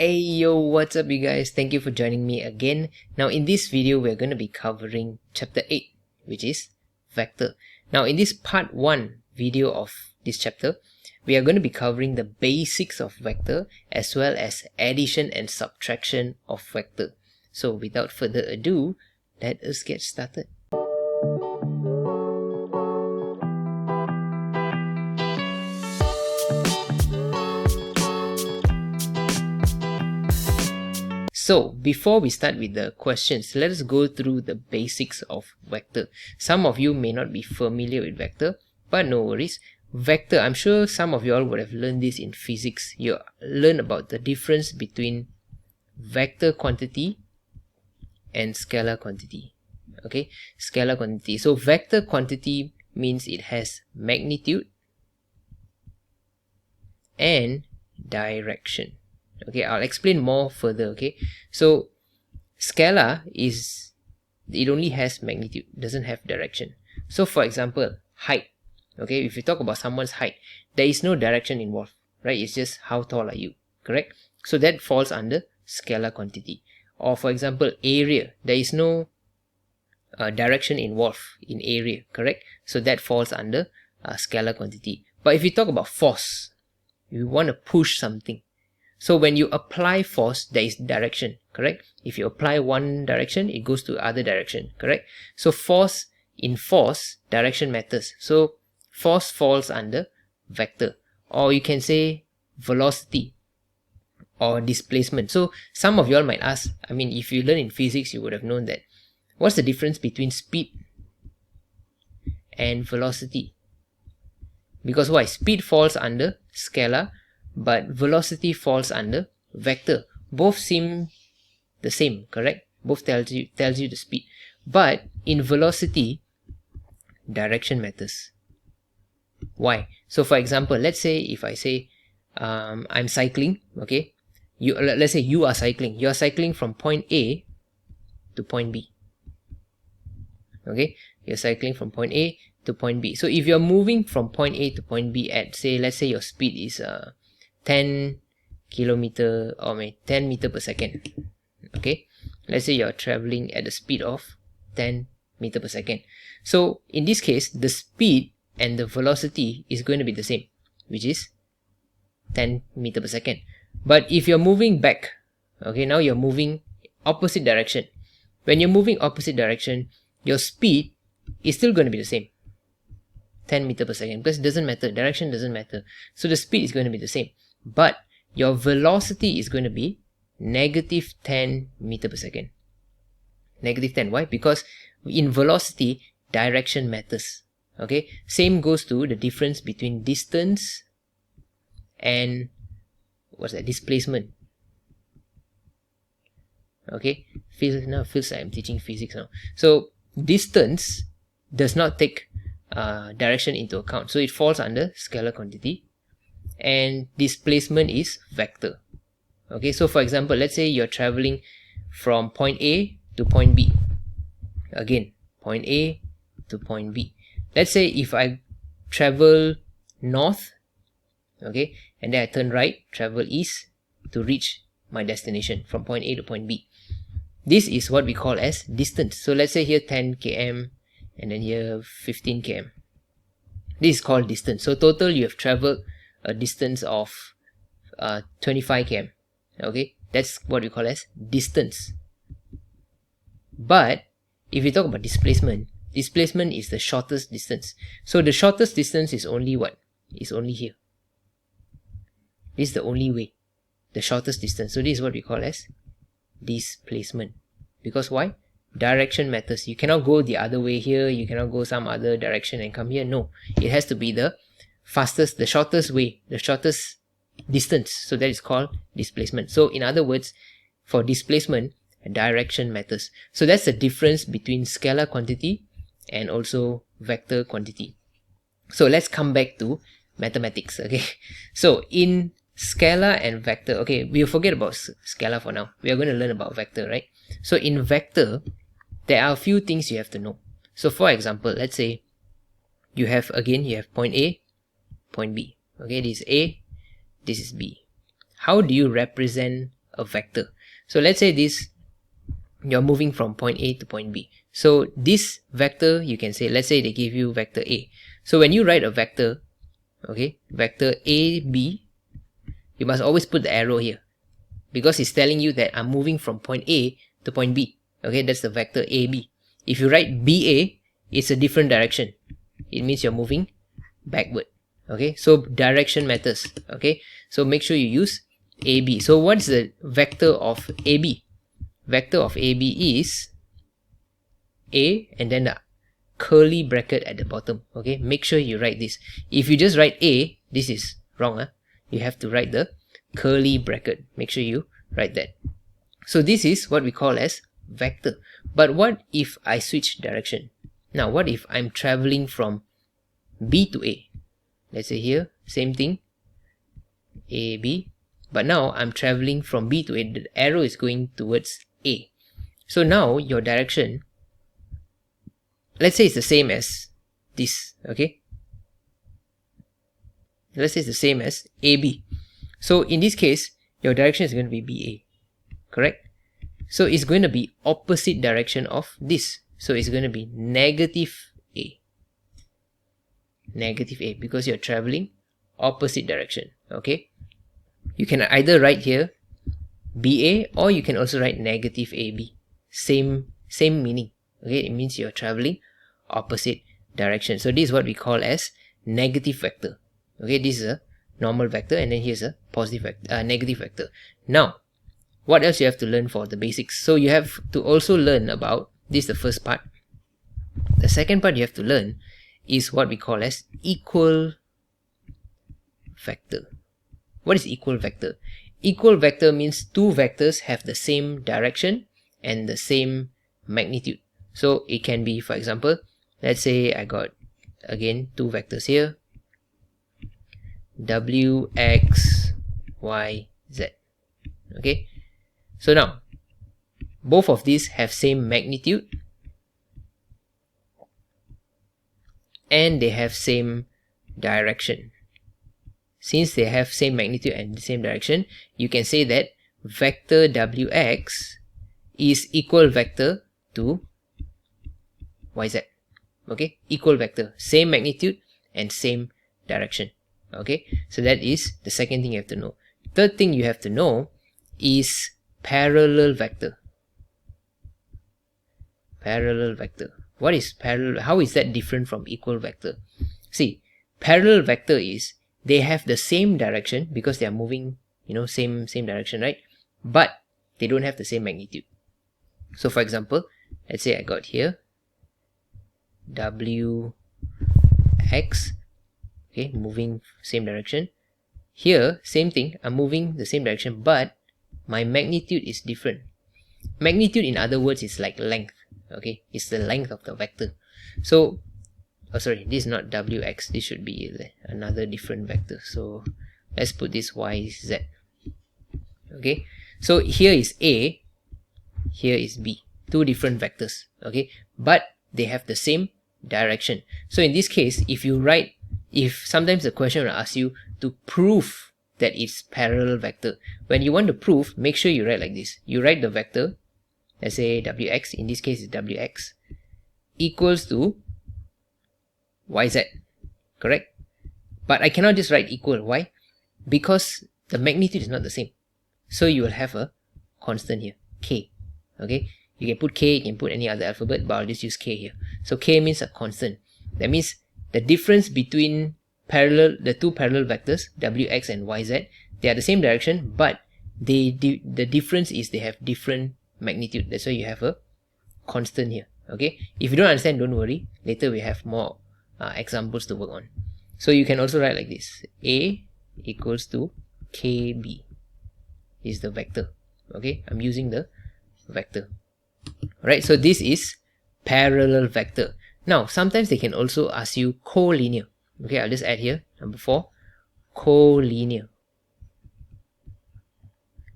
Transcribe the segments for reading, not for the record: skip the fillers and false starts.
Hey yo, what's up you guys? Thank you for joining me again. Now in this video we're going to be covering chapter 8, which is vector. Now in this part 1 video of this chapter, we are going to be covering the basics of vector as well as addition and subtraction of vector. So without further ado, let us get started. So before we start with the questions, let us go through the basics of vector. Some of you may not be familiar with vector, but no worries. Vector, I'm sure some of you all would have learned this in physics. You learn about the difference between vector quantity and scalar quantity. Okay, scalar quantity. So vector quantity means it has magnitude and direction. Okay, I'll explain more further. Okay, so scalar is, it only has magnitude, doesn't have direction. So for example, height. Okay, if you talk about someone's height, there is no direction involved, right? It's just how tall are you, correct? So that falls under scalar quantity. Or for example, area, there is no direction involved in area, correct? So that falls under scalar quantity. But if you talk about force, you want to push something. So when you apply force, there is direction, correct? If you apply one direction, it goes to other direction, correct? So force, in force, direction matters. So force falls under vector. Or you can say velocity or displacement. So some of you all might ask, I mean, if you learn in physics, you would have known that. What's the difference between speed and velocity? Because why? Speed falls under scalar, but velocity falls under vector. Both seem the same, correct? Both tells you the speed. But in velocity, direction matters. Why? So for example, let's say if I say I'm cycling, okay? Let's say you are cycling. You are cycling from point A to point B. Okay? You're cycling from point A to point B. So if you're moving from point A to point B at, say, let's say your speed is 10 kilometer or 10 meter per second. Okay, let's say you're traveling at the speed of 10 meter per second. So in this case, the speed and the velocity is going to be the same, which is 10 meter per second. But if you're moving back, okay, now you're moving opposite direction. When you're moving opposite direction, your speed is still going to be the same, 10 meter per second, because it doesn't matter, direction doesn't matter. So the speed is going to be the same, but your velocity is going to be negative 10 meter per second. Negative 10. Why? Because in velocity, direction matters. Okay, same goes to the difference between distance and what's that? Displacement. Okay, feels like I'm teaching physics now. So distance does not take direction into account, so it falls under scalar quantity, and displacement is vector. Okay, so for example, let's say you're traveling from point A to point B. Again, point A to point B. Let's say if I travel north, okay, and then I turn right, travel east to reach my destination from point A to point B. This is what we call as distance. So let's say here 10 km and then here 15 km. This is called distance. So total you have traveled a distance of 25 km. Okay, that's what we call as distance. But if we talk about displacement, displacement is the shortest distance. So the shortest distance is only what? Is only here. This is the only way, the shortest distance. So this is what we call as displacement. Because why? Direction matters. You cannot go the other way here, you cannot go some other direction and come here. No, it has to be the fastest, the shortest way, the shortest distance. So that is called displacement. So in other words, for displacement, direction matters. So that's the difference between scalar quantity and also vector quantity. So let's come back to mathematics. Okay, so in scalar and vector, okay, we'll forget about scalar for now. We are going to learn about vector, right? So in vector, there are a few things you have to know. So for example, let's say you have point A, point B. Okay, this is A, this is B. How do you represent a vector. So let's say this, you're moving from point A to point B. So this vector, you can say, let's say they give you vector A. So when you write a vector, okay, vector AB, you must always put the arrow here, because it's telling you that I'm moving from point A to point B. Okay, that's the vector AB. If you write BA, it's a different direction. It means you're moving backward. Okay, so direction matters. Okay, so make sure you use AB. So what's the vector of AB? Vector of AB is A and then the curly bracket at the bottom. Okay, make sure you write this. If you just write A, this is wrong. You have to write the curly bracket. Make sure you write that. So this is what we call as vector. But what if I switch direction? Now what if I'm traveling from B to A? Let's say here, same thing, AB, but now I'm traveling from B to A. The arrow is going towards A. So now your direction, let's say it's the same as this. Okay, let's say it's the same as AB. So in this case, your direction is going to be BA, correct? So it's going to be opposite direction of this. So it's going to be negative A. Negative A, because you're traveling opposite direction. Okay, you can either write here BA, or you can also write negative AB. Same meaning. Okay, it means you're traveling opposite direction. So this is what we call as negative vector. Okay, this is a normal vector, and then here's a positive vector, negative vector. Now what else you have to learn for the basics? So you have to also learn about this, the first part. The second part you have to learn is what we call as equal vector. What is equal vector? Equal vector means two vectors have the same direction and the same magnitude. So it can be, for example, let's say I got again two vectors here, W, X, Y, Z. Okay, so now both of these have same magnitude and they have same direction. Since they have same magnitude and the same direction, you can say that vector Wx is equal vector to YZ. Okay, equal vector, same magnitude and same direction. Okay, so that is the second thing you have to know. Third thing you have to know is parallel vector. Parallel vector. What is parallel? How is that different from equal vector? See, parallel vector is they have the same direction because they are moving, same direction, right? But they don't have the same magnitude. So for example, let's say I got here WX, okay, moving same direction. Here, same thing, I'm moving the same direction, but my magnitude is different. Magnitude, in other words, is like length. Okay, it's the length of the vector. So, oh sorry, this is not Wx, this should be another different vector. So let's put this YZ. Okay, so here is A, here is B, two different vectors. Okay, but they have the same direction. So in this case, if sometimes the question will ask you to prove that it's parallel vector. When you want to prove, make sure you write like this. You write the vector, let's say Wx, in this case is Wx, equals to YZ, correct? But I cannot just write equal. Why? Because the magnitude is not the same. So you will have a constant here, K. Okay, you can put K, you can put any other alphabet, but I'll just use K here. So K means a constant. That means the difference between the two parallel vectors, Wx and YZ, they are the same direction, but the difference is they have different magnitude. That's why you have a constant here. Okay, if you don't understand, don't worry, later we have more examples to work on. So you can also write like this: A equals to KB is the vector. Okay, I'm using the vector. Alright, so this is parallel vector. Now sometimes they can also ask you collinear. Okay, I'll just add here number 4, collinear.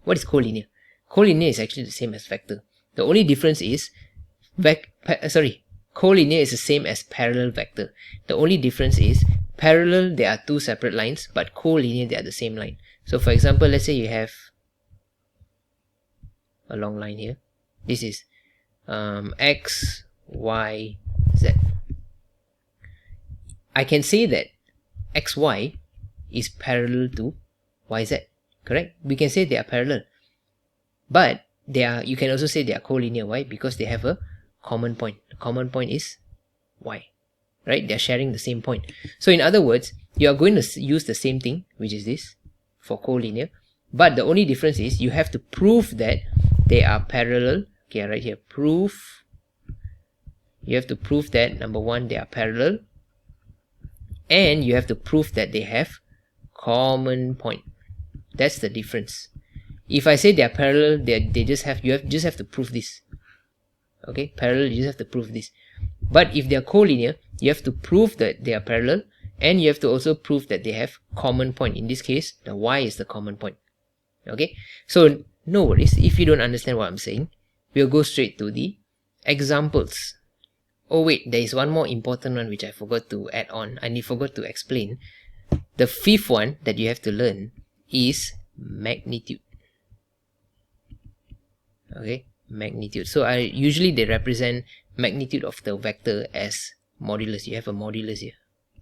What is collinear? Collinear is actually the same as vector. The only difference is collinear is the same as parallel vector. The only difference is parallel, there are two separate lines, but collinear, they are the same line. So for example, let's say you have a long line here. This is x, y, z. I can say that xy is parallel to yz, correct? We can say they are parallel, but you can also say they are collinear. Why? Because they have a common point. The common point is y, right? They're sharing the same point. So in other words, you are going to use the same thing, which is this, for collinear, but the only difference is you have to prove that they are parallel. Okay, right here, proof. You have to prove that, number one, they are parallel, and you have to prove that they have common point. That's the difference. If I say they are parallel, you just have to prove this. Okay, parallel, you just have to prove this. But if they are collinear, you have to prove that they are parallel, and you have to also prove that they have common point. In this case, the y is the common point. Okay, so no worries if you don't understand what I'm saying. We'll go straight to the examples. Oh wait, there is one more important one which I forgot to add on. I forgot to explain. The fifth one that you have to learn is magnitude. Okay, magnitude. So usually they represent magnitude of the vector as modulus. You have a modulus here.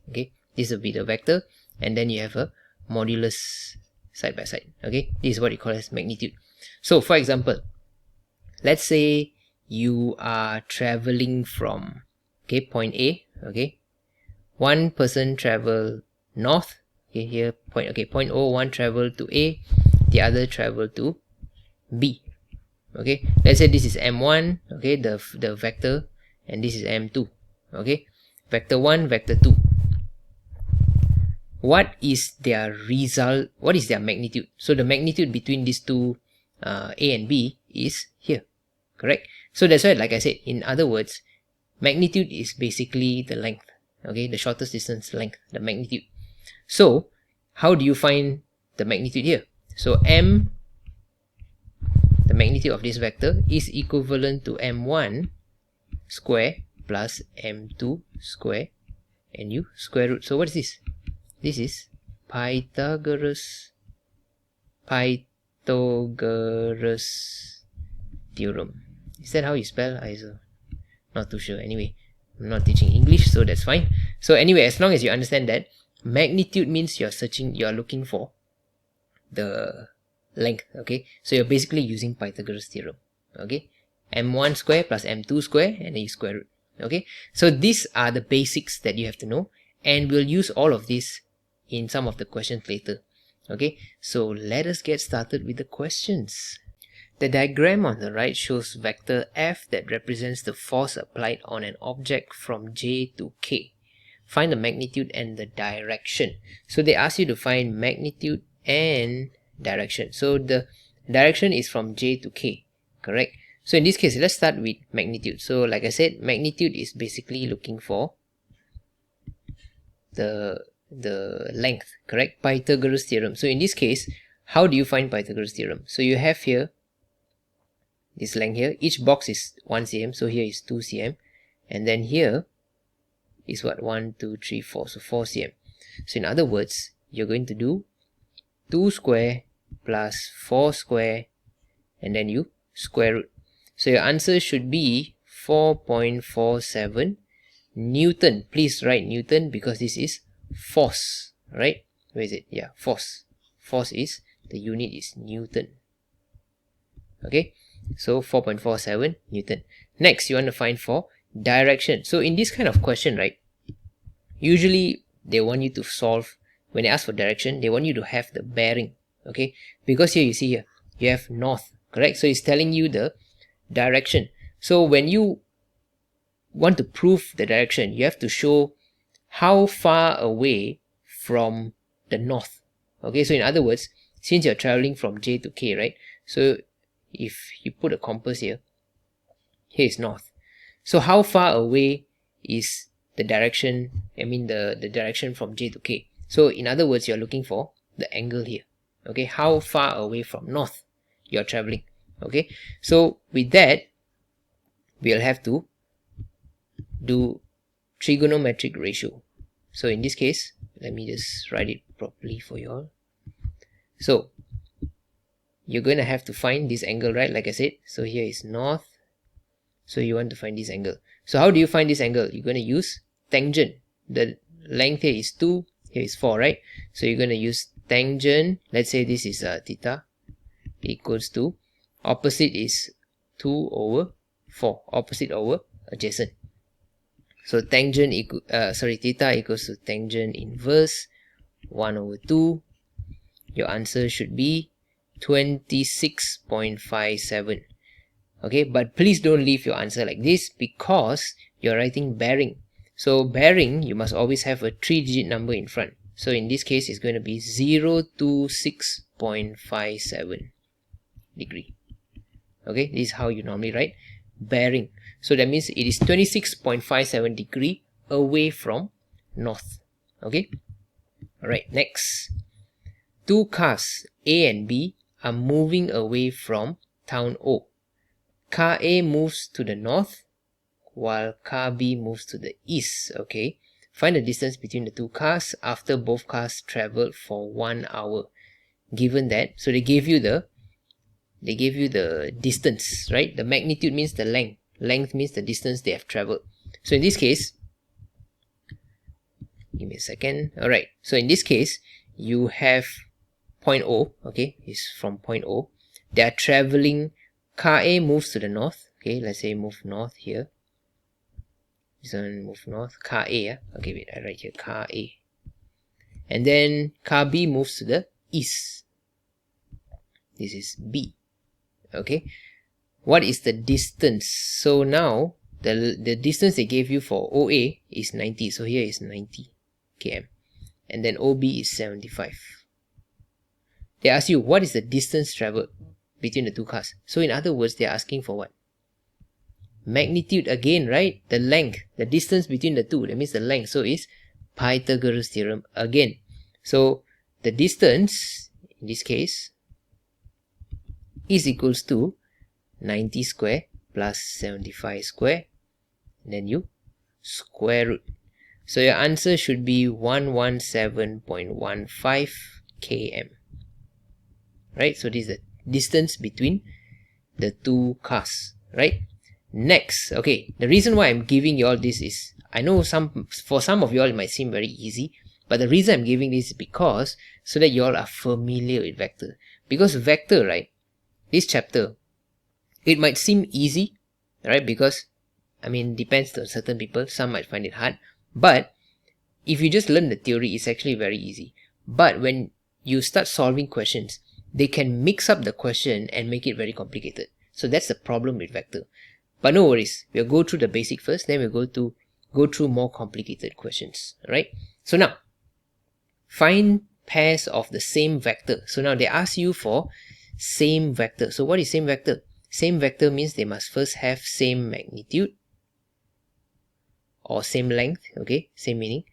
Okay, this will be the vector, and then you have a modulus side by side. Okay, this is what you call as magnitude. So for example, let's say you are traveling from point A. Okay, one person travel north. Okay, here point O, one travel to A, the other travel to B. Okay, let's say this is M1, okay, the vector, and this is M2. Okay, vector 1, vector 2. What is their result? What is their magnitude? So the magnitude between these two, A and B, is here, correct? So that's why, like I said, in other words, magnitude is basically the length. Okay, the shortest distance length, the magnitude. So how do you find the magnitude here? So M, the magnitude of this vector, is equivalent to M1 square plus M2 square, and you square root. So what is this? This is Pythagoras theorem. Is that how you spell? I'm not too sure. Anyway, I'm not teaching English, so that's fine. So anyway, as long as you understand that magnitude means you're looking for the length. Okay, so you're basically using Pythagoras theorem. Okay, M1 square plus M2 square, and then you square root. Okay, so these are the basics that you have to know, and we'll use all of this in some of the questions later. Okay, so let us get started with the questions. The diagram on the right shows vector F that represents the force applied on an object from J to K. Find the magnitude and the direction. So they ask you to find magnitude and direction. So the direction is from J to K, correct? So in this case, let's start with magnitude. So like I said, magnitude is basically looking for the length, correct? Pythagoras theorem. So in this case, how do you find Pythagoras theorem? So you have here this length here. Each box is 1 cm, so here is 2 cm, and then here is what, 1, 2, 3, 4, so 4 cm. So in other words, you're going to do 2 square plus 4 square, and then you square root. So your answer should be 4.47 Newton. Please write Newton because this is force, right? Where is it? Yeah, force. Force is, the unit is Newton. Okay, so 4.47 Newton. Next, you want to find for direction. So in this kind of question, right, usually they want you to solve, when they ask for direction, they want you to have the bearing. Okay, because here you see here, you have north, correct? So it's telling you the direction. So when you want to prove the direction, you have to show how far away from the north. Okay, so in other words, since you're traveling from J to K, right? So if you put a compass here, here is north. So how far away is the direction, the direction from J to K? So in other words, you're looking for the angle here. Okay, how far away from north you're traveling. Okay, so with that, we'll have to do trigonometric ratio. So in this case, let me just write it properly for you all. So you're going to have to find this angle, right? Like I said, so here is north, so you want to find this angle. So how do you find this angle? You're going to use tangent. The length here is 2, here is 4, right? So you're going to use tangent. Let's say this is theta equals to, opposite is 2 over 4, opposite over adjacent. So tangent theta equals to tangent inverse 1 over 2. Your answer should be 26.57. Okay, but please don't leave your answer like this, because you're writing bearing. So bearing, you must always have a 3-digit number in front. So in this case, it's going to be 026.57 degree. Okay, this is how you normally write bearing. So that means it is 26.57 degree away from north. Okay, alright, next. Two cars, A and B, are moving away from town O. Car A moves to the north, while car B moves to the east. Okay, find the distance between the two cars after both cars traveled for 1 hour. Given that, so they gave you the distance, right? The magnitude means the length. Length means the distance they have traveled. So in this case, give me a second. Alright, so in this case, you have point O, okay, is from point O. They are traveling, car A moves to the north, okay, let's say move north here. This one move north, car A, yeah? Okay, wait, I write here car A. And then car B moves to the east. This is B, okay. What is the distance? So now, the distance they gave you for OA is 90, so here is 90 km. And then OB is 75. They ask you, what is the distance traveled between the two cars? So in other words, they're asking for what? Magnitude again, right? The length, the distance between the two, that means the length. So it's Pythagoras theorem again. So the distance, in this case, is equals to 90 square plus 75 square. And then you square root. So your answer should be 117.15 km. Right, so this is the distance between the two cars, right? Next, okay, the reason why I'm giving you all this is, I know for some of you all it might seem very easy, but the reason I'm giving this is because so that you all are familiar with vector. Because vector, right, this chapter, it might seem easy, right? Because I mean, depends on certain people, some might find it hard, but if you just learn the theory, it's actually very easy. But when you start solving questions, they can mix up the question and make it very complicated. So that's the problem with vector. But no worries, we'll go through the basic first, then we'll go through more complicated questions. Right? So now, find pairs of the same vector. So now they ask you for same vector. So what is same vector? Same vector means they must first have same magnitude or same length, okay, same meaning,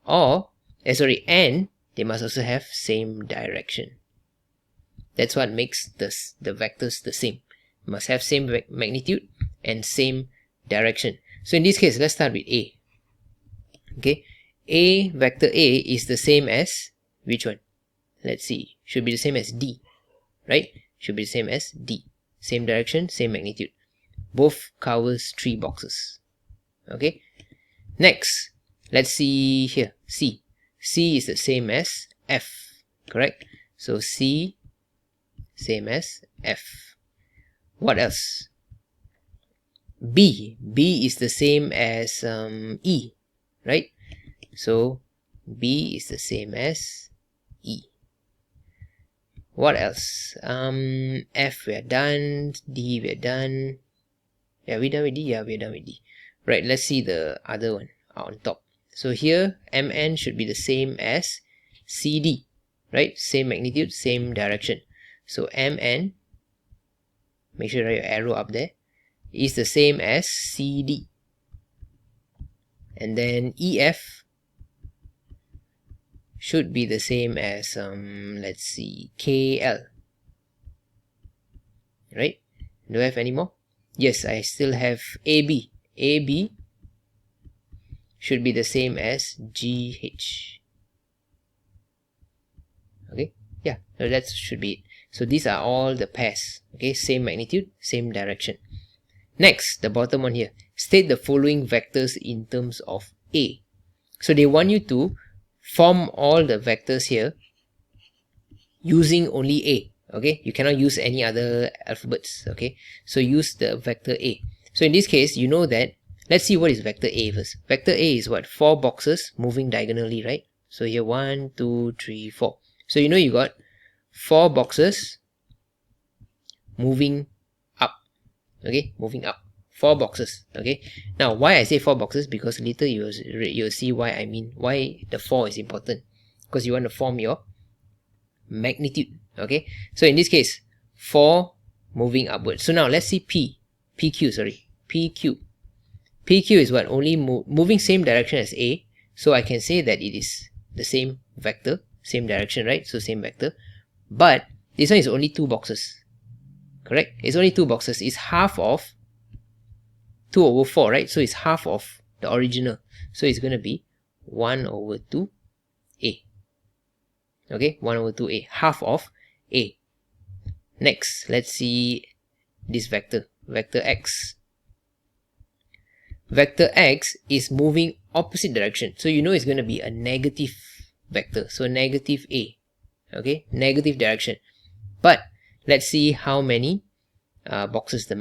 or and they must also have same direction. That's what makes the vectors the same. Must have same magnitude and same direction. So in this case, let's start with A. Okay, vector A is the same as which one? Let's see. Should be the same as D, right? Should be the same as D. Same direction, same magnitude. Both covers 3 boxes. Okay. Next, let's see here. C. C is the same as F. Correct? So C same as F. What else? B. B is the same as E, right? So B is the same as E. What else? F we are done. D we are done. Yeah, we done with D. Yeah, we are done with D. Right. Let's see the other one on top. So here MN should be the same as CD, right? Same magnitude, same direction. So MN, make sure you write your arrow up there, is the same as CD. And then EF should be the same as let's see, KL. Right? Do I have any more? Yes, I still have AB. AB should be the same as GH. Okay? Yeah, so that should be it. So these are all the pairs. Okay, same magnitude, same direction. Next, the bottom one here. State the following vectors in terms of A. So they want you to form all the vectors here using only A. Okay, you cannot use any other alphabets. Okay, so use the vector A. So in this case, you know that, let's see what is vector A first. Vector A is what? 4 boxes moving diagonally, right? So here 1, 2, 3, 4. So you know you got 4 boxes moving up. Okay, moving up. 4 boxes. Okay, now why I say 4 boxes? Because later you'll see why I mean, why the 4 is important. Because you want to form your magnitude. Okay, so in this case 4 moving upwards. So now let's see PQ is what? Only moving same direction as A. So I can say that it is the same vector, same direction, right? So same vector, but this one is only 2 boxes, correct? It's only 2 boxes. It's half of 2 over 4, right? So it's half of the original, so it's going to be 1 over 2A. Okay, 1 over 2A, half of A. Next, let's see this vector X. Vector X is moving opposite direction, so you know it's going to be a negative vector, so negative A. Okay, negative direction. But let's see how many boxes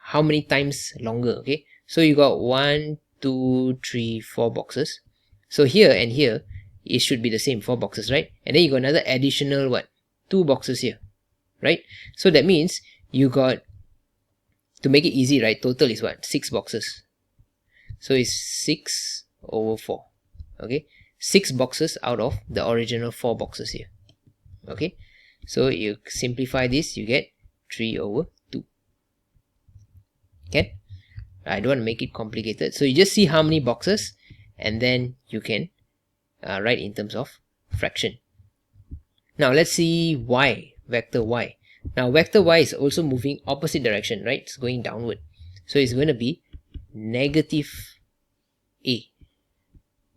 how many times longer. Okay, so you got 1, 2, 3, 4 boxes. So here and here it should be the same, 4 boxes, right? And then you got another additional what? 2 boxes here, right? So that means you got, to make it easy, right, total is what? 6 boxes. So it's 6 over 4. Okay, 6 boxes out of the original 4 boxes here. Okay, so you simplify this, you get 3 over 2. Okay, I don't want to make it complicated, so you just see how many boxes and then you can write in terms of fraction. Now let's see Y, vector Y. Now vector Y is also moving opposite direction, right? It's going downward, so it's going to be negative A.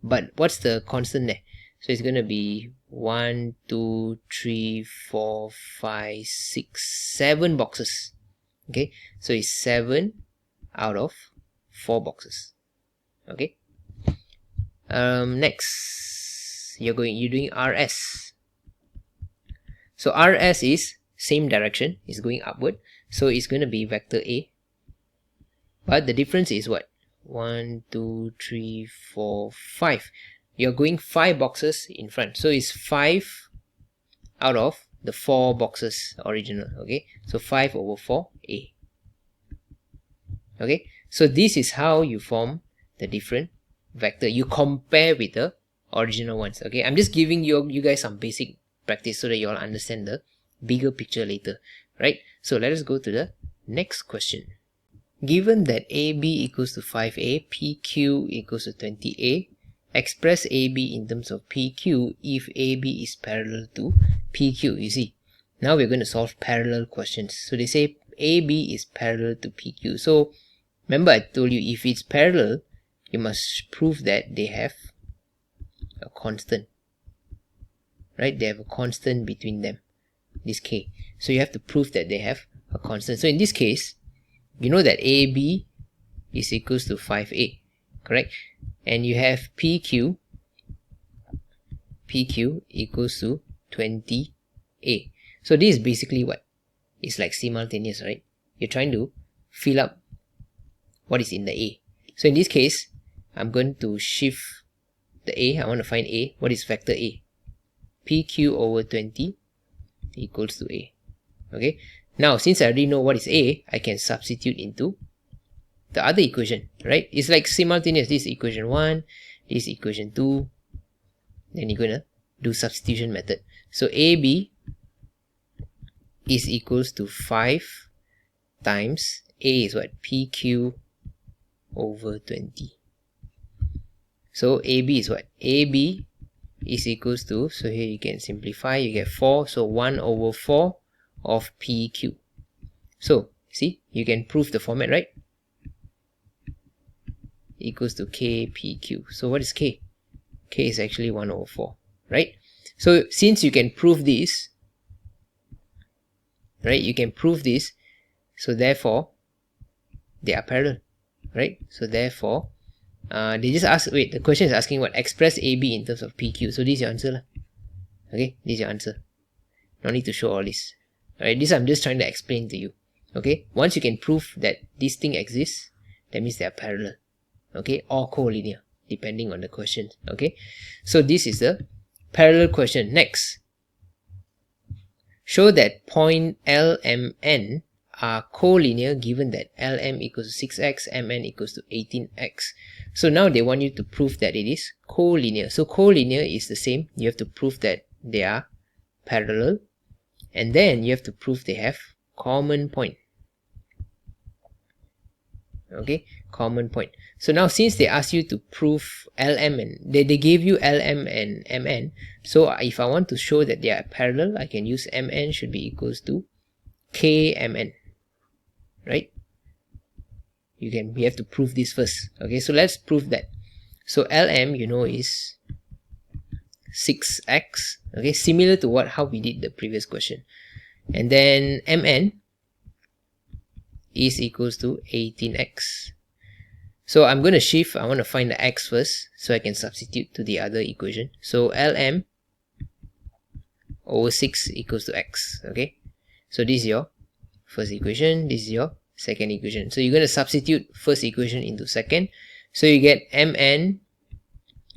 But what's the constant there? So it's going to be 1, 2, 3, 4, 5, 6, 7 boxes. Okay, so it's 7 out of 4 boxes. Okay, next you're doing RS. So RS is same direction, is going upward, so it's going to be vector A, but the difference is what? 1, 2, 3, 4, 5. You're going 5 boxes in front, so it's 5 out of the 4 boxes original. Okay, so 5 over 4A. Okay, so this is how you form the different vector. You compare with the original ones. Okay, I'm just giving you guys some basic practice so that you all understand the bigger picture later, right? So let us go to the next question. Given that AB equals to 5A, PQ equals to 20A, express AB in terms of PQ if AB is parallel to PQ. You see, now we're going to solve parallel questions. So they say AB is parallel to PQ. So remember I told you, if it's parallel, you must prove that they have a constant, right? They have a constant between them, this K. So you have to prove that they have a constant. So in this case, you know that AB is equals to 5A, correct? And you have PQ equals to 20A. So this is basically what? It's like simultaneous, right? You're trying to fill up what is in the A. So in this case, I'm going to shift the A. I want to find A. What is vector A? PQ over 20 equals to A. Okay, now since I already know what is A, I can substitute into the other equation, right? It's like simultaneous. This is equation 1, this is equation 2, then you're gonna do substitution method. So AB is equals to 5 times A is what? PQ over 20. So AB is what? AB is equals to, so here you can simplify, you get 4, so 1 over 4 of PQ. So see, you can prove the format, right? Equals to KPQ. So what is K? K is actually 1 over 4, right? So since you can prove this, right? You can prove this, so therefore they are parallel, right? So therefore they just ask, wait, the question is asking what? Express AB in terms of PQ. So this is your answer lah. Okay, this is your answer. No need to show all this. Alright, this I'm just trying to explain to you. Okay, once you can prove that this thing exists, that means they are parallel. Okay, or collinear, depending on the question. Okay, so this is the parallel question. Next, show that point LMN are collinear given that LM equals to 6x, MN equals to 18x. So now they want you to prove that it is collinear. So collinear is the same. You have to prove that they are parallel, and then you have to prove they have common point. Okay, common point. So now since they ask you to prove LM and they gave you LM and MN, so if I want to show that they are parallel, I can use MN should be equals to KMN, right? We have to prove this first. Okay, so let's prove that. So LM, you know, is 6x. Okay, similar to how we did the previous question. And then MN is equals to 18x. So I'm going to shift, I want to find the x first so I can substitute to the other equation. So LM over 6 equals to x. Okay, so this is your first equation, this is your second equation. So you're going to substitute first equation into second. So you get MN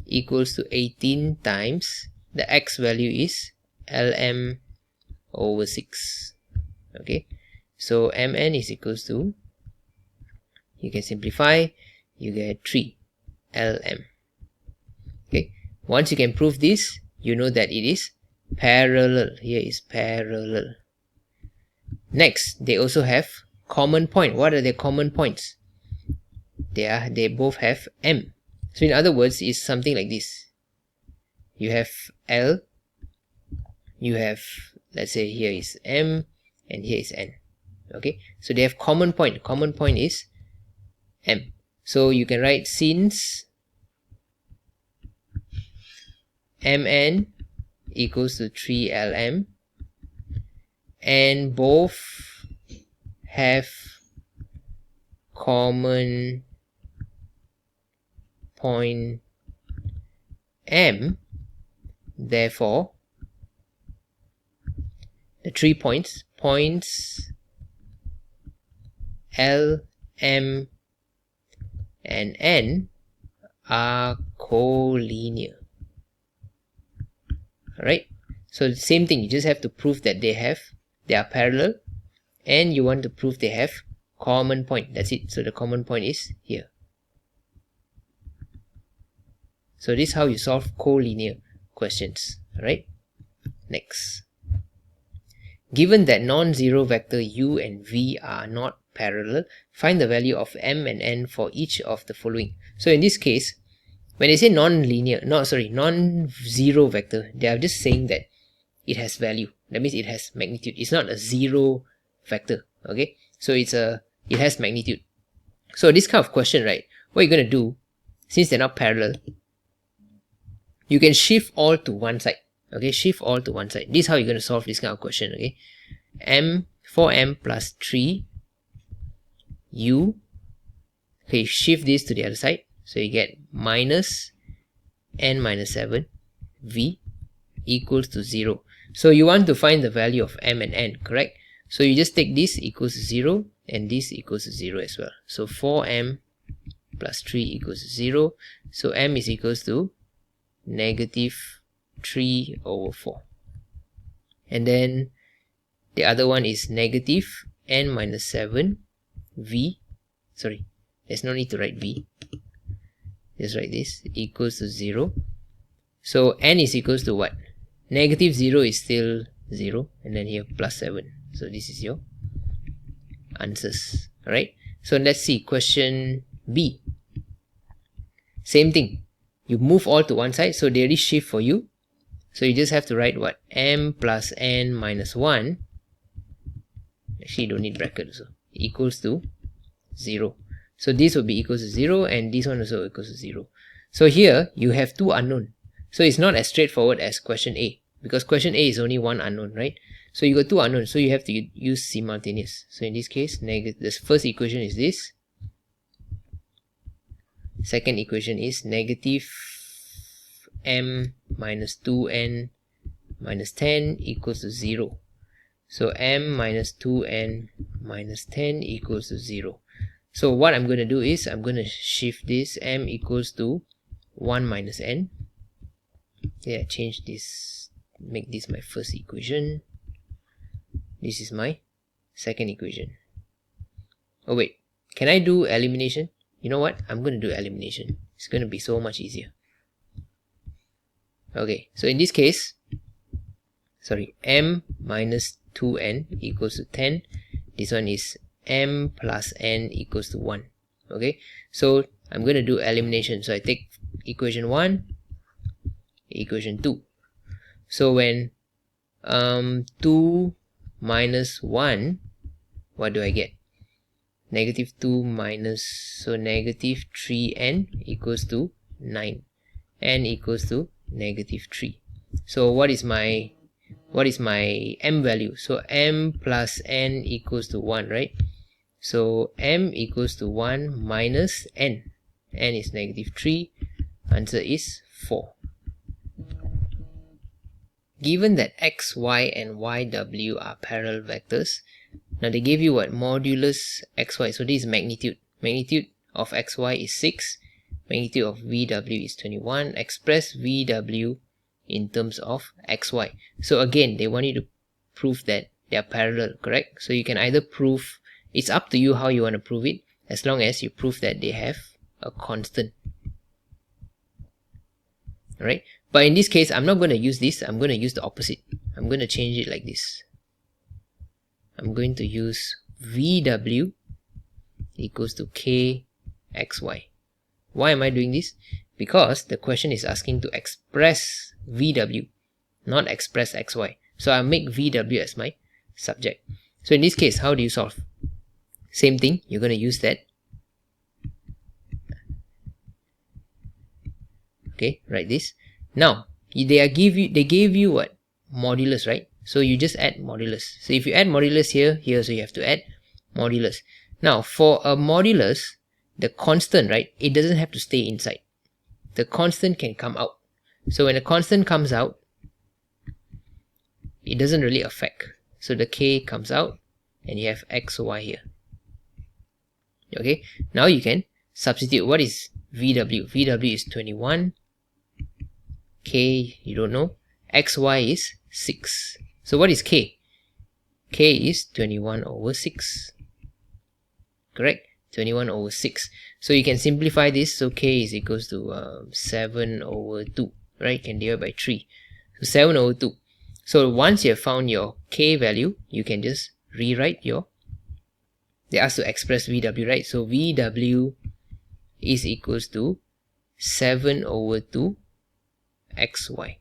equals to 18 times the x value is LM over 6. Okay, so MN is equals to, you can simplify, you get 3 LM. Okay, once you can prove this, you know that it is parallel. Here is parallel. Next, they also have common point. What are their common points? They both have M. So in other words, it's something like this. You have L, you have, let's say here is M, and here is N. Okay, so they have common point. Common point is M. So you can write since MN equals to 3LM and both have common point M, therefore the 3 points L, M and N are collinear. Alright, so the same thing, you just have to prove that they are parallel, and you want to prove they have common point. That's it. So the common point is here. So this is how you solve collinear questions. Alright, next. Given that non-zero vector u and v are not parallel, find the value of m and n for each of the following. So in this case, when they say non-zero vector, they are just saying that it has value. That means it has magnitude. It's not a zero vector. Okay, so it has magnitude. So this kind of question, right, what you're going to do, since they're not parallel, you can shift all to one side. Okay, shift all to one side. This is how you're going to solve this kind of question. Okay, 4m plus 3 u. Okay, shift this to the other side, so you get minus n minus 7 v equals to 0. So you want to find the value of m and n, correct? So you just take this equals to 0 and this equals to 0 as well. So 4m plus 3 equals to 0. So m is equals to negative 3 over 4. And then the other one is negative n minus 7 v. Sorry, there's no need to write v. Just write this equals to 0. So n is equals to what? Negative 0 is still 0, and then here plus 7. So this is your answers. Alright, so let's see question B. Same thing, you move all to one side, so they already shift for you. So you just have to write what? M plus n minus 1. Actually, you don't need bracket also. Equals to 0. So this will be equals to 0, and this one also equals to 0. So here you have two unknown. So it's not as straightforward as question A, because question A is only one unknown, right? So you got two unknowns, so you have to use simultaneous. So in this case, the first equation is this. Second equation is negative m minus 2n minus 10 equals to 0. So m minus 2n minus 10 equals to 0. So what I'm going to do is I'm going to shift this m equals to 1 minus n. Yeah, change this, make this my first equation. This is my second equation. Oh wait, can I do elimination? You know what? I'm going to do elimination. It's going to be so much easier. Okay, so in this case, m minus 2n equals to 10. This one is m plus n equals to 1. Okay, so I'm going to do elimination. So I take equation 1, equation 2. So when 2 minus 1, what do I get? Negative 2 minus, so negative 3n equals to 9. N equals to negative 3. So what is my m value? So m plus n equals to 1, right? So m equals to 1 minus n. N is negative 3. Answer is 4. Given that x, y, and yw are parallel vectors, now they gave you what? Modulus xy. So this is magnitude. Magnitude of xy is 6. Magnitude of vw is 21. Express vw in terms of xy. So again, they want you to prove that they are parallel, correct? So you can either prove, it's up to you how you want to prove it, as long as you prove that they have a constant. Alright, but in this case, I'm not going to use this. I'm going to use the opposite. I'm going to change it like this. I'm going to use vw equals to kxy. Why am I doing this? Because the question is asking to express vw, not express xy. So I'll make vw as my subject. So in this case, how do you solve? Same thing, you're going to use that. Okay, write this. Now, they gave you what? Modulus, right? So you just add modulus. So if you add modulus here, so you have to add modulus. Now, for a modulus, the constant, right? It doesn't have to stay inside. The constant can come out. So when a constant comes out, it doesn't really affect. So the k comes out and you have xy here. Okay, now you can substitute. What is vw? Vw is 21. K, you don't know. Xy is 6. So what is k? K is 21 over 6. Correct? 21 over 6. So you can simplify this. So k is equals to 7 over 2. Right? You can divide by 3. So 7 over 2. So once you have found your k value, you can just rewrite your, they ask to express vw, right? So vw is equals to 7 over 2 xy.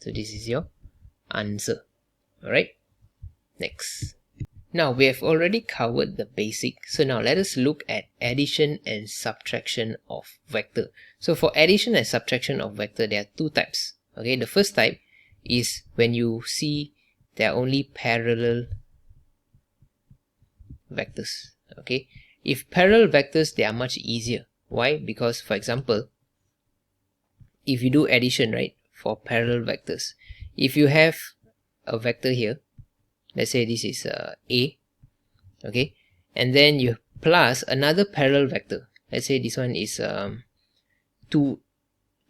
So this is your answer. Alright, next. Now we have already covered the basic. So now let us look at addition and subtraction of vector. So for addition and subtraction of vector, there are two types. Okay, the first type is when you see there are only parallel vectors. Okay, if parallel vectors, they are much easier. Why? Because for example, if you do addition, right, for parallel vectors, if you have a vector here, let's say this is a, okay, and then you plus another parallel vector, let's say this one is 2a,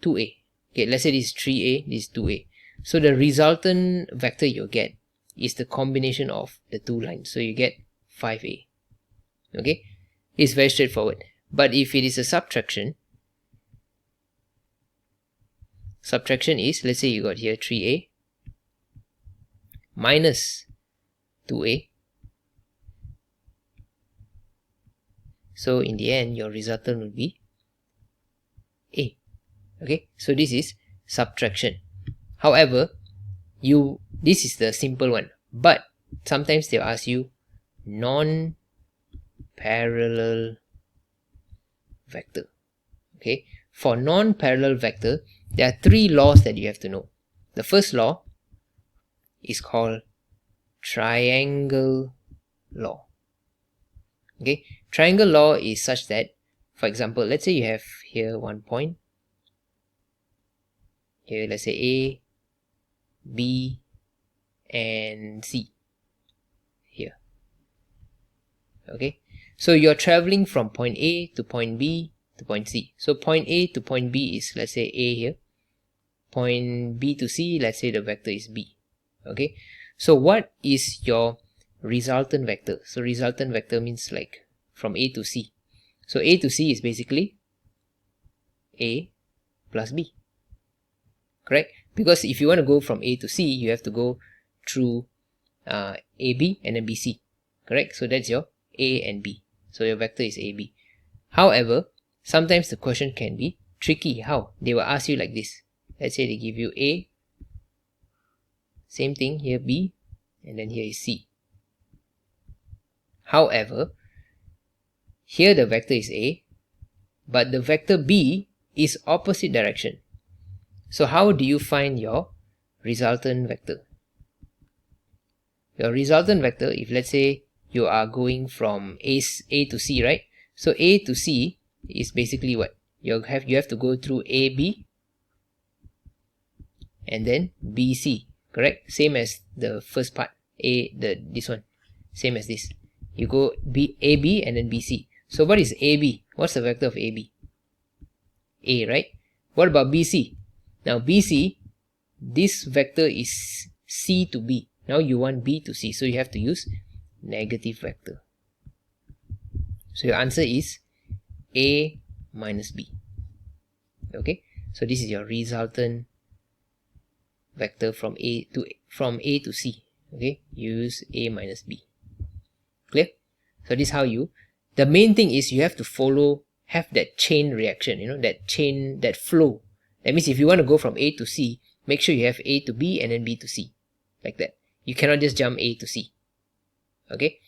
okay, let's say this is 3a, this is 2a. So the resultant vector you get is the combination of the two lines, so you get 5a. Okay, it's very straightforward. But if it is a subtraction, subtraction is, let's say you got here 3a minus 2a. So in the end, your resultant will be a. Okay, so this is subtraction. However, this is the simple one, but sometimes they'll ask you non-parallel vector. Okay, for non-parallel vector, there are three laws that you have to know. The first law is called triangle law. Okay, triangle law is such that, for example, let's say you have here one point. Here, let's say A, B, and C. Here. Okay, so you're traveling from point A to point B to point C. So point A to point B is, let's say, A here. Point B to C, let's say the vector is B. Okay, so what is your resultant vector? So resultant vector means like from A to C. So A to C is basically A plus B. Correct? Because if you want to go from A to C, you have to go through AB and then BC. Correct? So that's your A and B. So your vector is AB. However, sometimes the question can be tricky. How? They will ask you like this. Let's say they give you A, same thing, here B, and then here is C. However, here the vector is A, but the vector B is opposite direction. So how do you find your resultant vector? Your resultant vector, if let's say you are going from A to C, right? So A to C is basically what? You have to go through AB and then BC, correct? Same as the first part, this one, same as this. You go AB and then BC. So what is AB? What's the vector of AB? A, right? What about BC? Now BC, this vector is C to B. Now you want B to C, so you have to use negative vector. So your answer is A minus B. Okay, so this is your resultant vector from A to C. Okay, use A minus B. Clear? So this is how the main thing is you have to have that chain reaction, that flow. That means if you want to go from A to C, make sure you have A to B and then B to C, like that. You cannot just jump A to C. Okay,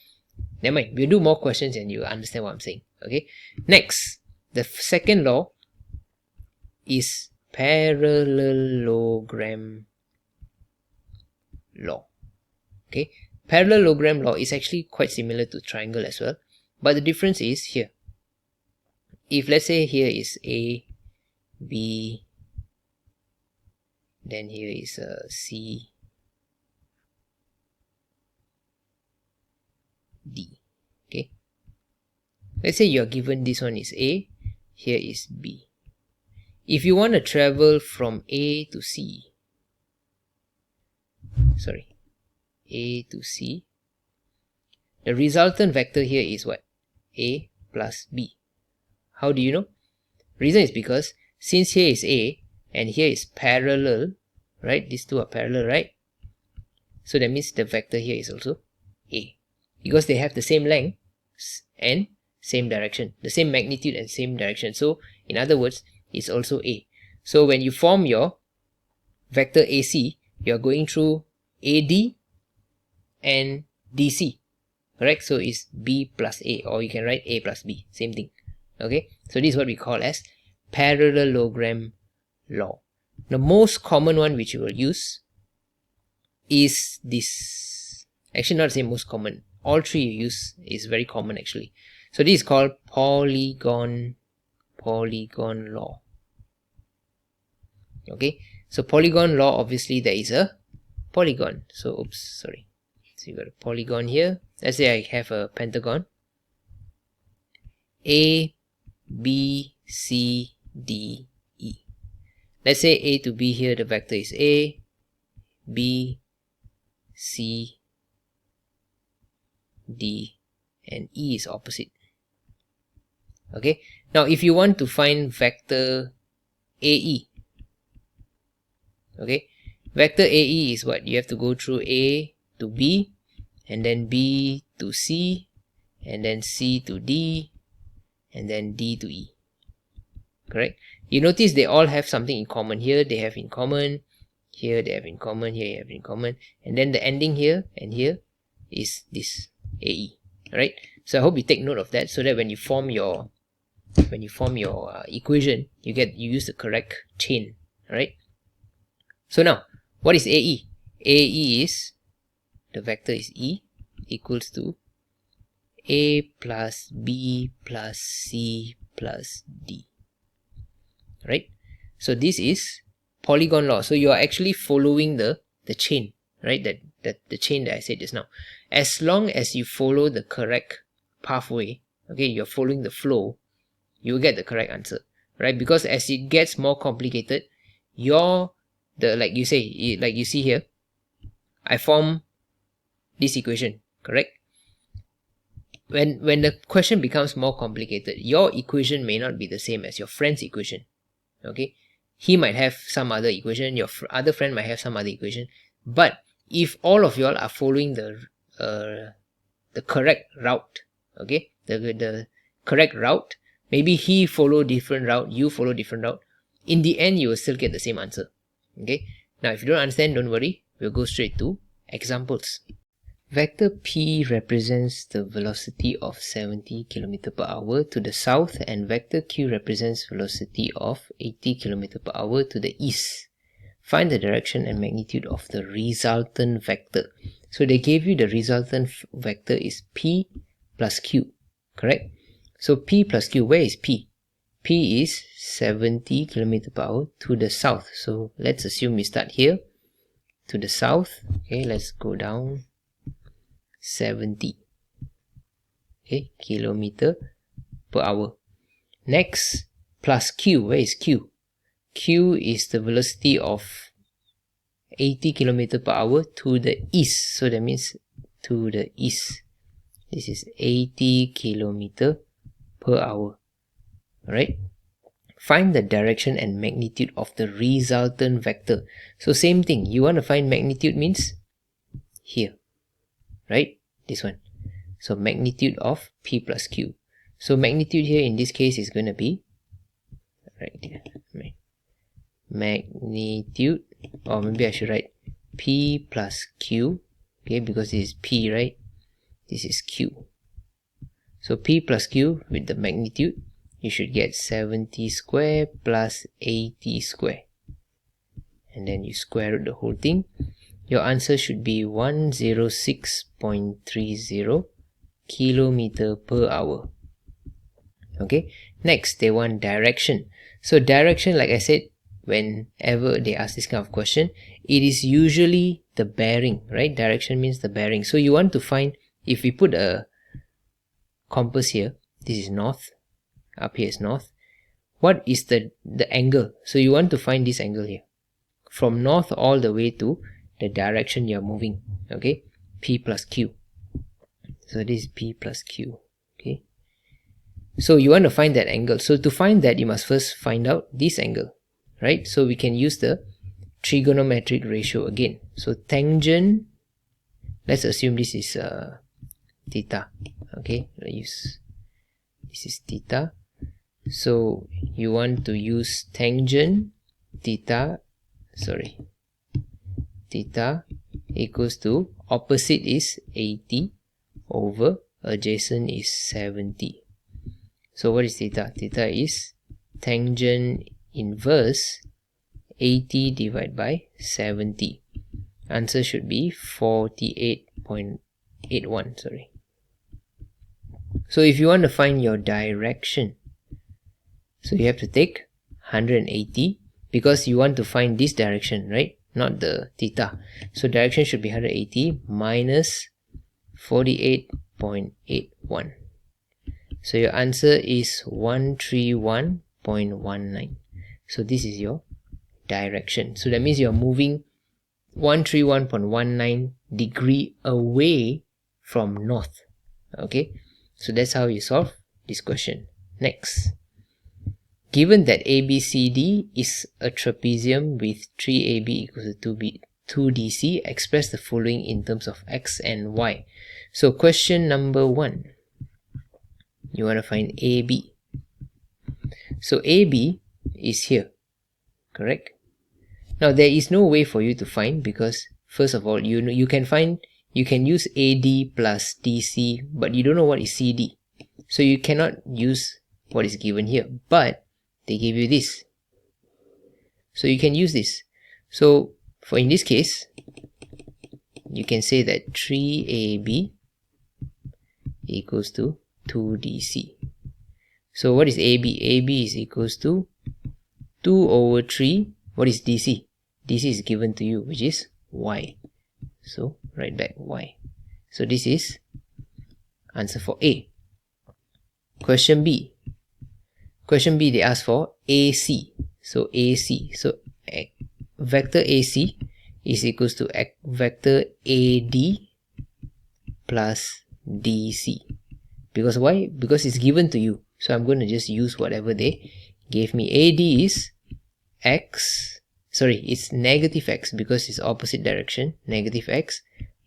never mind, we'll do more questions and you understand what I'm saying. Okay, next, the second law is parallelogram law. Okay, parallelogram law is actually quite similar to triangle as well, but the difference is here. If let's say here is A, B, then here is C, D. Okay, let's say you're given this one is A, here is B. If you want to travel from A to C, the resultant vector here is what? A plus B. How do you know? Reason is because since here is A and here is parallel, right? These two are parallel, right? So that means the vector here is also A, because they have the same length and same direction, the same magnitude and same direction. So in other words, it's also A. So when you form your vector AC, you are going through AD and DC, correct? So it's B plus A, or you can write A plus B, same thing. Okay, so this is what we call as parallelogram law. The most common one which you will use is this. Actually, not the same most common. All three you use is very common actually. So this is called Polygon law. Okay, so Polygon law, obviously there is a polygon. So so you got a polygon here. Let's say I have a pentagon. A, B, C, D, E. Let's say A to B here, the vector is A, B, C, D, and E is opposite. Okay, now if you want to find vector AE, okay, vector AE is what? You have to go through A to B, and then B to C, and then C to D, and then D to E. Correct? You notice they all have something in common. Here they have in common, here they have in common, here you have in common, and then the ending here and here is this AE. Alright? So I hope you take note of that, so that when you form your equation, you use the correct chain. Alright? So now, what is AE? AE is, the vector is E, equals to A plus B plus C plus D. Right? So this is polygon law. So you are actually following the chain, right? That the chain that I said just now. As long as you follow the correct pathway, okay, you're following the flow, you will get the correct answer, right? Because as it gets more complicated, like you see here, I form this equation, correct? When the question becomes more complicated, your equation may not be the same as your friend's equation. Okay, he might have some other equation, your other friend might have some other equation, but if all of y'all are following the correct route, okay, the correct route, maybe he follow different route, you follow different route, in the end you will still get the same answer. Okay, now if you don't understand, don't worry, we'll go straight to examples. Vector P represents the velocity of 70 km per hour to the south, and vector Q represents velocity of 80 km per hour to the east. Find the direction and magnitude of the resultant vector. So they gave you the resultant vector is P plus Q, correct? So P plus Q, where is P? P is 70 km per hour to the south. So let's assume we start here to the south. Okay, let's go down 70, okay, kilometer per hour. Next, plus Q, where is Q? Q is the velocity of 80 km per hour to the east, so that means to the east. This is 80 km per hour. Alright, find the direction and magnitude of the resultant vector. So same thing, you want to find magnitude means here, right? This one. So magnitude of P plus Q. So magnitude here in this case is going to be right here. Magnitude, or maybe I should write P plus Q, okay, because this is P, right? This is Q. So P plus Q with the magnitude, you should get 70 square plus 80 square. And then you square root the whole thing. Your answer should be 106.30 kilometer per hour. Okay, next they want direction. So direction, like I said, whenever they ask this kind of question, it is usually the bearing, right? Direction means the bearing. So you want to find, if we put a compass here, this is north, up here is north. What is the angle? So you want to find this angle here, from north all the way to the direction you're moving. Okay, P plus Q. So this is P plus Q. Okay, so you want to find that angle. So to find that, you must first find out this angle, right? So we can use the trigonometric ratio again. So tangent, let's assume this is theta. Okay, let's use, this is theta. So you want to use tangent theta, theta equals to, opposite is 80 over adjacent is 70. So what is theta? Theta is tangent inverse 80 divided by 70. Answer should be 48.81. Sorry. So if you want to find your direction, so you have to take 180 because you want to find this direction, right? Not the theta. So direction should be 180 minus 48.81. So your answer is 131.19. So this is your direction. So that means you're moving 131.19 degree away from north. Okay, so that's how you solve this question. Next, given that ABCD is a trapezium with 3AB equals to 2DC, express the following in terms of x and y. So question number 1, you want to find AB. So AB is here, correct? Now there is no way for you to find, because first of all, you can use AD plus DC, but you don't know what is CD. So you cannot use what is given here, but they give you this. So you can use this. So for in this case, you can say that 3AB equals to 2DC. So what is AB? AB is equals to 2 over 3. What is DC? DC is given to you, which is Y. So write back Y. So this is answer for A. Question B. Question B, they ask for AC. So AC. So vector AC is equals to vector AD plus DC. Because why? Because it's given to you. So I'm going to just use whatever they gave me. AD is X. Sorry, it's negative X because it's opposite direction. Negative X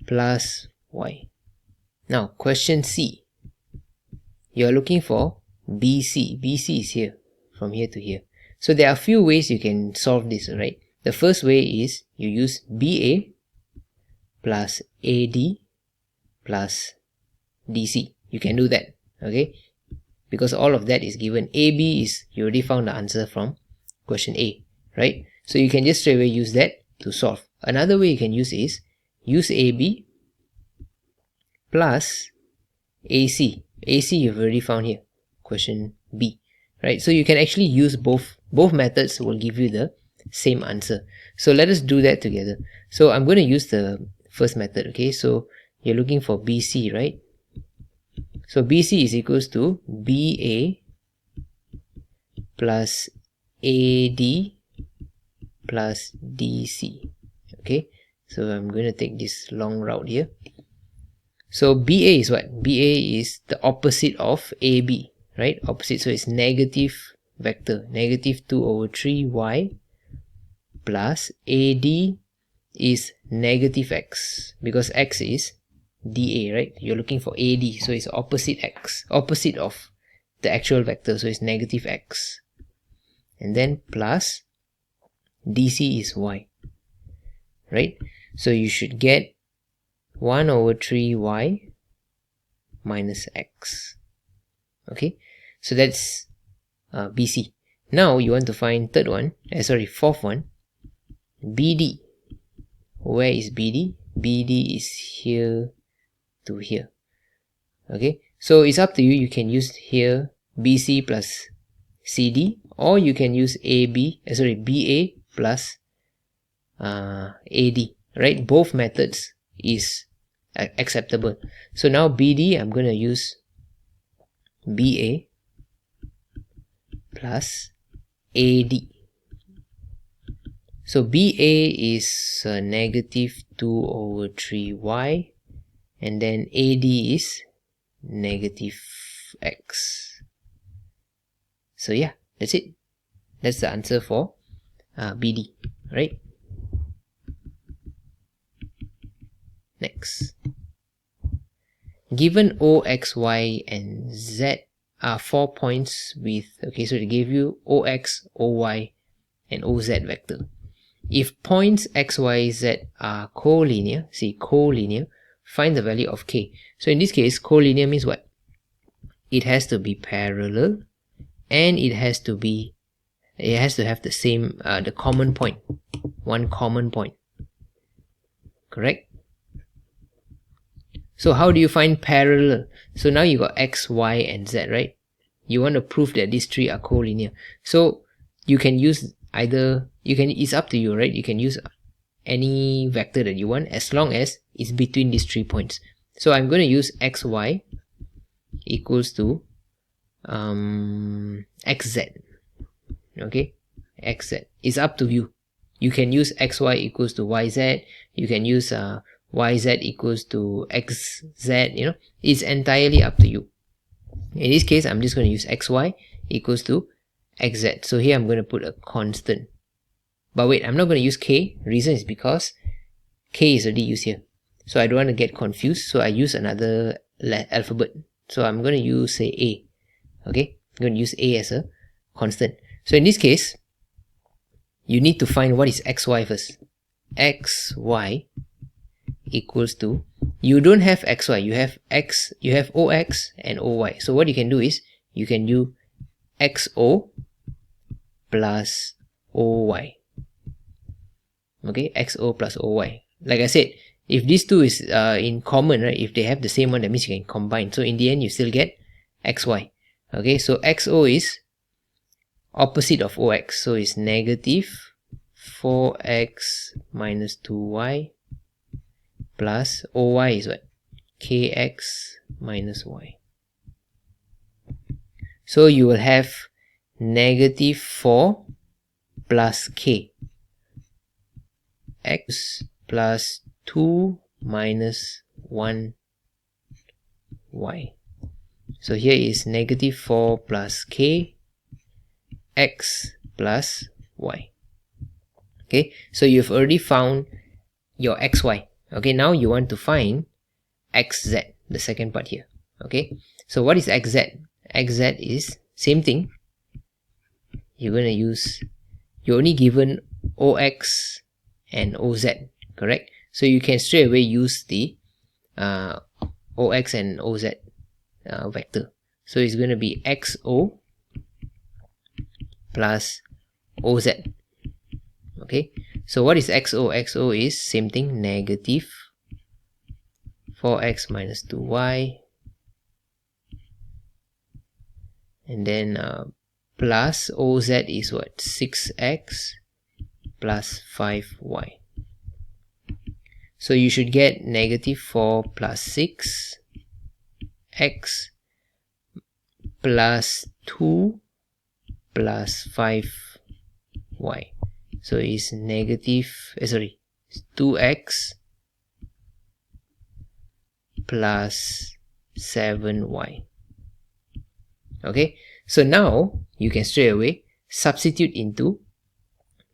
plus Y. Now, question C. You are looking for BC. BC is here, from here to here. So there are a few ways you can solve this, right? The first way is you use BA plus AD plus DC. You can do that, okay? Because all of that is given. AB is, you already found the answer from question A, right? So you can just straight away use that to solve. Another way you can use is use AB plus AC. AC you've already found here, question B, right? So you can actually use both methods will give you the same answer. So let us do that together. So I'm going to use the first method, okay? So you're looking for BC, right? So BC is equals to BA plus AD plus DC, okay? So I'm going to take this long route here. So BA is what? BA is the opposite of AB, right? Opposite, so it's negative vector, negative 2 over 3y plus AD is negative X, because X is dA, right? You're looking for AD, so it's opposite X, opposite of the actual vector, so it's negative X. And then plus DC is Y, right? So you should get 1 over 3y minus X. Okay, so that's BC. Now you want to find fourth one, BD. Where is BD? BD is here to here. Okay, so it's up to you. You can use here BC plus CD, or you can use BA plus AD, right? Both methods is acceptable. So now BD, I'm going to use BA plus AD. So BA is negative 2 over 3y, and then AD is negative X. So yeah, that's it. That's the answer for BD, right? Next. Given O, X, Y, and Z are 4 points with, okay, so they gave you OX, OY, and OZ vector. If points X, Y, Z are collinear, collinear, find the value of K. So in this case, collinear means what? It has to be parallel, and it has to have the same, the common point, one common point, correct? So how do you find parallel? So now you got X, Y, and Z, right? You want to prove that these three are collinear. So you can use either, it's up to you, right? You can use any vector that you want as long as it's between these 3 points. So I'm going to use XY equals to XZ. Okay, XZ. It's up to you. You can use XY equals to YZ. You can use YZ equals to XZ. You know, it's entirely up to you. In this case, I'm just going to use XY equals to XZ. So here I'm going to put a constant. But wait, I'm not going to use K. Reason is because K is already used here. So I don't want to get confused. So I use another alphabet. So I'm going to use, say, A. Okay, I'm going to use A as a constant. So in this case, you need to find what is XY first. XY equals to, you don't have XY, you have X, you have OX and OY. So what you can do is, you can do XO plus OY. Okay, XO plus OY. Like I said, if these two is in common, right, if they have the same one, that means you can combine. So in the end you still get xy. Okay, so xo is opposite of ox, so it's negative 4x minus 2y plus oy is what? Kx minus y. So you will have negative 4 plus k, x plus 2 minus 1 y. So here is negative 4 plus k, x plus y. Okay, so you've already found your xy. Okay, now you want to find xz, the second part here. Okay, so what is xz? Xz is same thing. You're going to use, you're only given ox and oz, correct? So you can straight away use the ox and oz vector. So it's going to be xo plus oz. Okay, so what is xo? Xo is same thing, negative 4x minus 2y, and then plus oz is what? 6x plus 5y. So you should get negative 4 plus 6 x plus 2 plus 5y. So it's negative, 2x plus 7y. Okay, so now you can straight away substitute into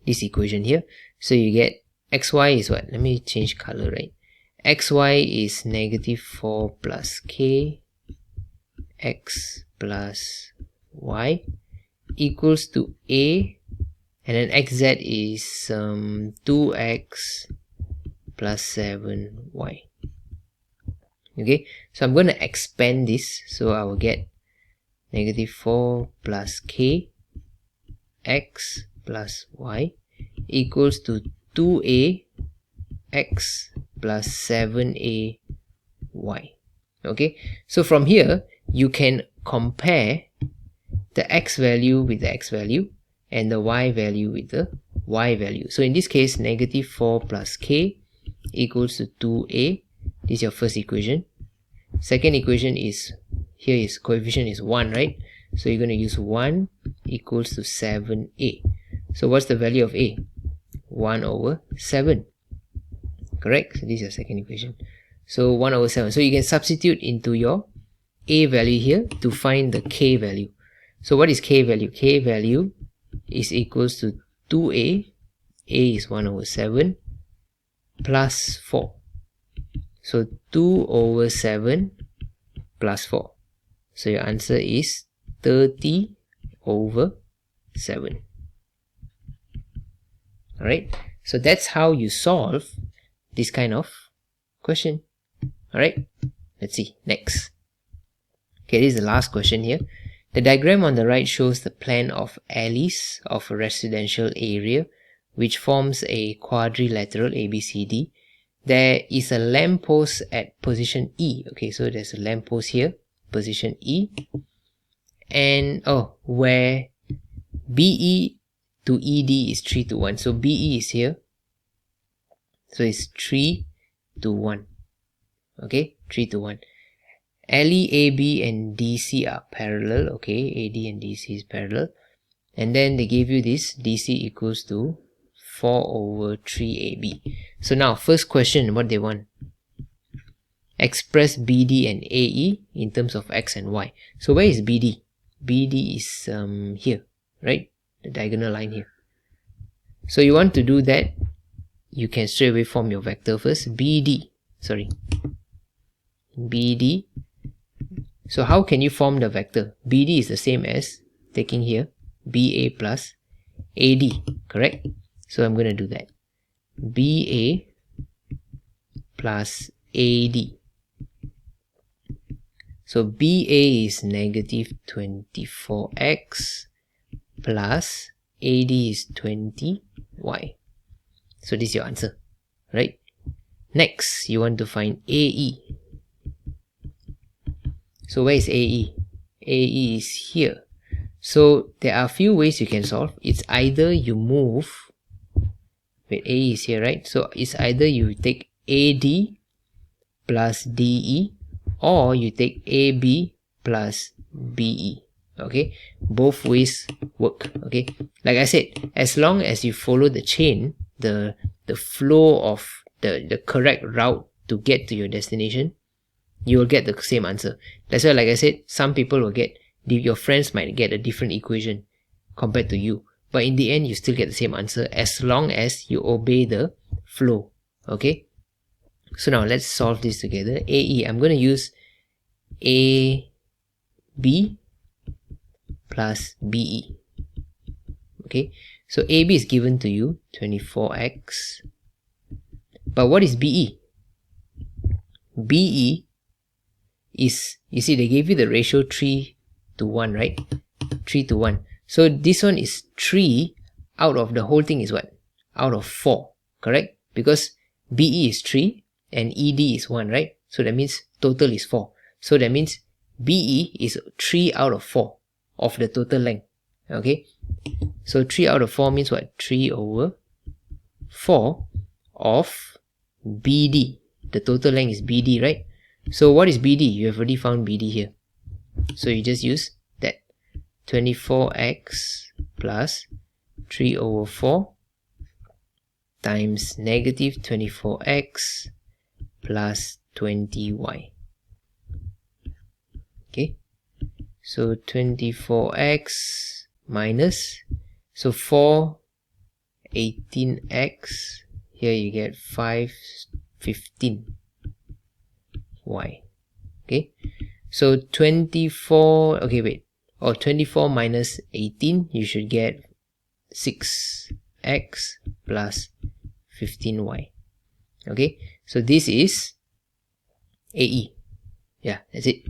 this equation here. So you get xy is what? Let me change color, right? Xy is negative 4 plus k x plus y equals to a, and then xz is 2x plus 7y. Okay, so I'm going to expand this, so I will get negative 4 plus k x plus y equals to 2a x plus 7a y. Okay, so from here you can compare the x value with the x value and the y value with the y value. So in this case, negative 4 plus k equals to 2a. This is your first equation. Second equation is, here is coefficient is 1, right? So you're going to use 1 equals to 7a. So what's the value of a? 1 over 7. Correct? So this is your second equation. So 1 over 7. So you can substitute into your a value here to find the k value. So what is k value? K value is equals to 2a. A is 1 over 7 plus 4. So 2 over 7 plus 4. So your answer is 30 over 7. Alright, so that's how you solve this kind of question. Alright, let's see, next. Okay, this is the last question here. The diagram on the right shows the plan of alleys of a residential area which forms a quadrilateral ABCD. There is a lamppost at position E. Okay, so there's a lamppost here, position E, and where BE to ED is 3 to 1. So BE is here, so it's 3 to 1. Okay, 3 to 1. Alley AB and DC are parallel. Okay, AD and DC is parallel, and then they give you this DC equals to 4 over 3AB. So now first question, what they want, express BD and AE in terms of x and y. So where is BD? BD is here, right? The diagonal line here. So you want to do that, you can straight away form your vector first. BD. So how can you form the vector? BD is the same as taking here BA plus AD, correct? So I'm going to do that. BA plus AD. So BA is negative 24x plus AD is 20y. So this is your answer, right? Next, you want to find AE. So where is AE? AE is here. So there are a few ways you can solve. It's either you move, wait, AE is here, right? So it's either you take AD plus DE, or you take AB plus BE. Okay, both ways work. Okay, like I said, as long as you follow the chain, the flow of the correct route to get to your destination, you will get the same answer. That's why, like I said, some people will get, your friends might get a different equation compared to you, but in the end you still get the same answer as long as you obey the flow. Okay, so now let's solve this together. AE, I'm going to use AB plus BE. Okay, so AB is given to you, 24x, but what is BE? BE is, you see they gave you the ratio 3 to 1, right? 3 to 1. So this one is 3 out of the whole thing is what? Out of 4, correct? Because BE is 3 and ED is 1, right? So that means total is 4. So that means BE is 3 out of 4 of the total length. Okay, so 3 out of 4 means what? 3 over 4 of BD. The total length is BD, right? So what is BD? You have already found BD here. So you just use that 24x plus 3 over 4 times negative 24x plus 20y. Okay, so 24x minus, so 4 18x, here you get 5 15y. Okay, so 24, okay wait, or 24 minus 18, you should get 6x plus 15y. Okay, so this is AE. Yeah, that's it.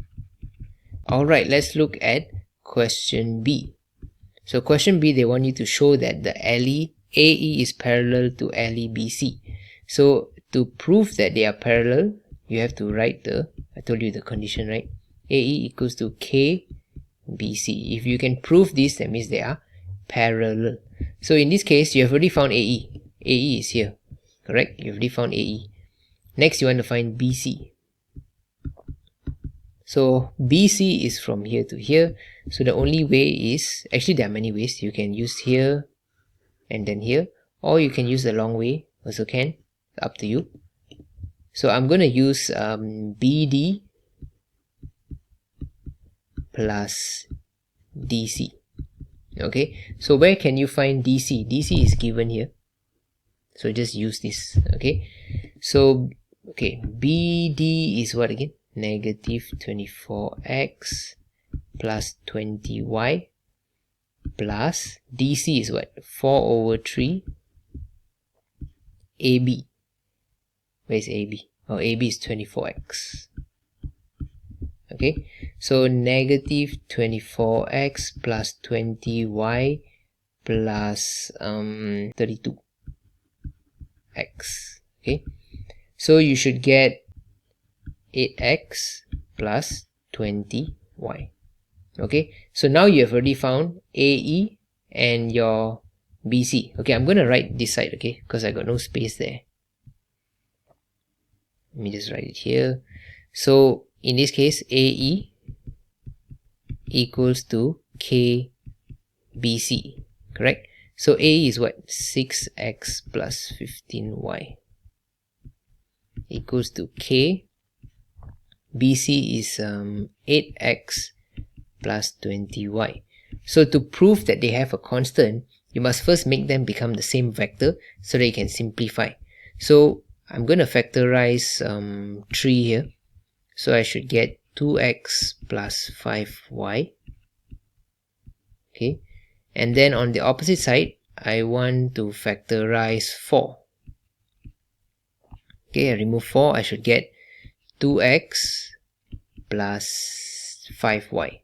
Alright, let's look at question B. So question B, they want you to show that the LE AE is parallel to LE BC. So to prove that they are parallel, you have to write the, I told you the condition, right? AE equals to K BC. If you can prove this, that means they are parallel. So in this case, you have already found AE. AE is here, correct? You have already found AE. Next, you want to find BC. So BC is from here to here. So the only way is, actually there are many ways. You can use here and then here, or you can use the long way, also can, up to you. So I'm going to use BD plus DC. Okay, so where can you find DC? DC is given here, so just use this. Okay, so okay, BD is what again? Negative 24x plus 20y plus DC is what? 4 over 3 AB. Where is AB? Oh, AB is 24x. Okay, so negative 24x plus 20y plus 32x. Okay, so you should get 8x plus 20y. Okay, so now you have already found AE and your BC. Okay, I'm going to write this side, okay, because I got no space there. Let me just write it here. So in this case, AE equals to KBC, correct? So AE is what? 6x plus 15y equals to K. BC is 8x plus 20y. So to prove that they have a constant, you must first make them become the same vector so that you can simplify. So I'm going to factorize 3 here. So I should get 2x plus 5y. Okay, and then on the opposite side, I want to factorize 4. Okay, I remove 4, I should get 2x plus 5y.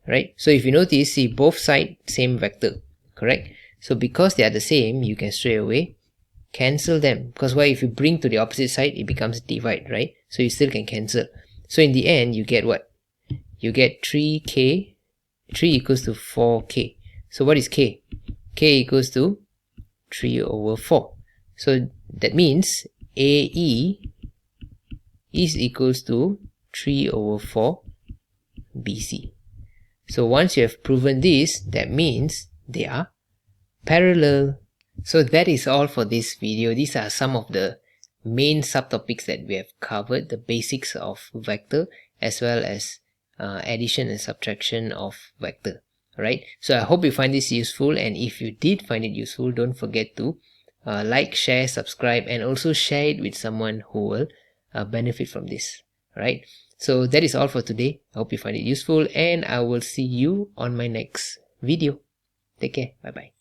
Right, so if you notice, see both sides same vector, correct? So because they are the same, you can straight away cancel them, because why, if you bring to the opposite side it becomes divide, right? So you still can cancel. So in the end you get what? You get 3k, 3 equals to 4k. So what is k? K equals to 3 over 4. So that means AE is equals to 3 over 4 BC. So once you have proven this, that means they are parallel. So that is all for this video. These are some of the main subtopics that we have covered, the basics of vector as well as addition and subtraction of vector. Right? So I hope you find this useful, and if you did find it useful, don't forget to like, share, subscribe, and also share it with someone who will benefit from this. Right? So that is all for today. I hope you find it useful, and I will see you on my next video. Take care. Bye bye.